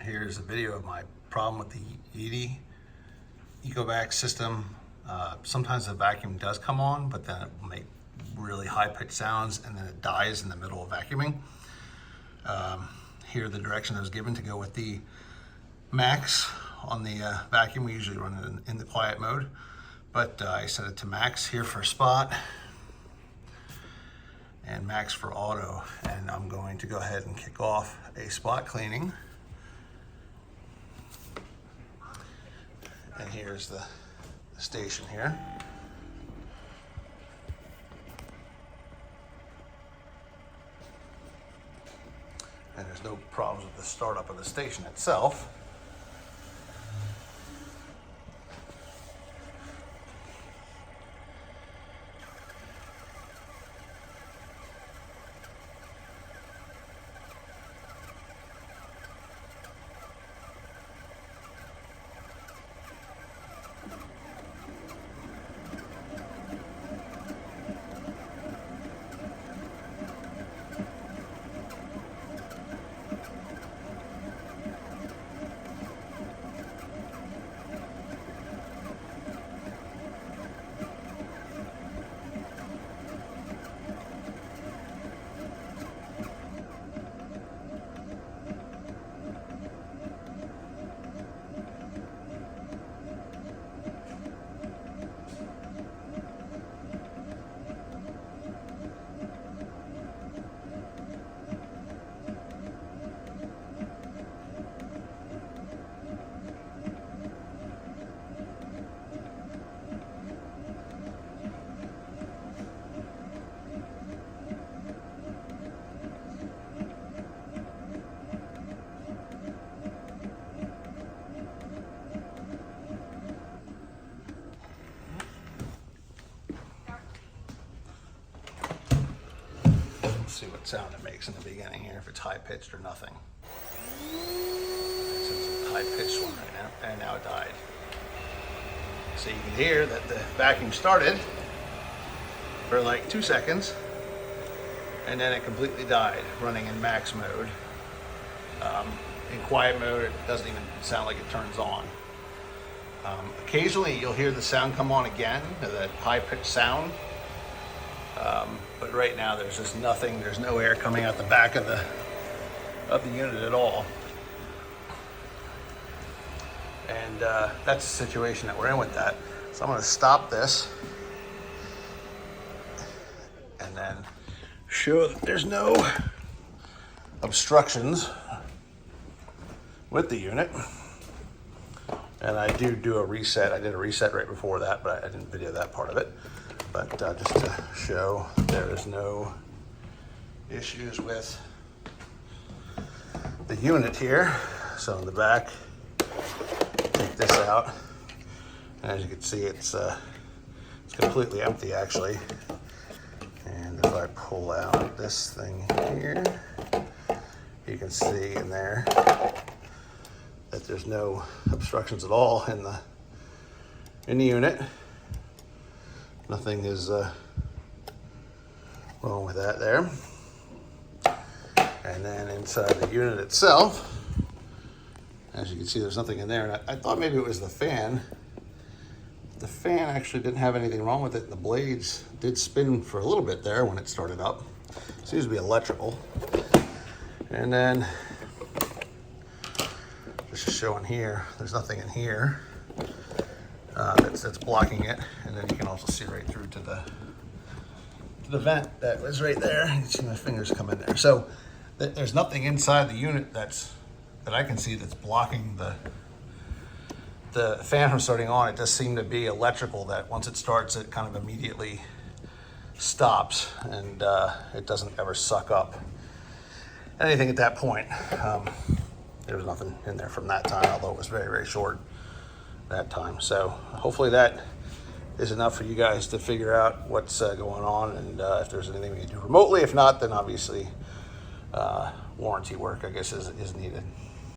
Here's a video of my problem with the Yeedi EcoVac system. Sometimes the vacuum does come on, but then it will make really high-pitched sounds and then it dies in the middle of vacuuming. Here the direction I was given to go with the max on the vacuum. We usually run it in the quiet mode, but I set it to max here for a spot and max for auto, and I'm going to go ahead and kick off a spot cleaning. And here's the station here. And there's no problems with the startup of the station itself. See what sound it makes in the beginning here, if it's high pitched or nothing. So it's a high pitched one right now, and now it died. So you can hear that the vacuum started for like 2 seconds, and then it completely died, running in max mode. In quiet mode, it doesn't even sound like it turns on. Occasionally you'll hear the sound come on again, that high pitched sound. But right now there's just nothing, there's no air coming out the back of the unit at all. And that's the situation that we're in with that. So I'm going to stop this and then show that there's no obstructions with the unit. And I do a reset. I did a reset right before that, but I didn't video that part of it. But just to show there is no issues with the unit here. So in the back, take this out, and as you can see, it's completely empty actually. And if I pull out this thing here, you can see in there that there's no obstructions at all in the unit. Nothing is wrong with that there. And then inside the unit itself, as you can see, there's nothing in there. And I thought maybe it was the fan. The fan actually didn't have anything wrong with it. The blades did spin for a little bit there when it started up. Seems to be electrical. And then, just showing here, there's nothing in here that's blocking it. And then you can also see right through to the vent that was right there. You can see my fingers come in there. So there's nothing inside the unit that I can see that's blocking the fan from starting on. It just seemed to be electrical, that once it starts, it kind of immediately stops, and it doesn't ever suck up anything at that point. There was nothing in there from that time, although it was very, very short that time. So hopefully that is enough for you guys to figure out what's going on, and if there's anything we can do remotely. If not, then obviously warranty work, I guess, is needed.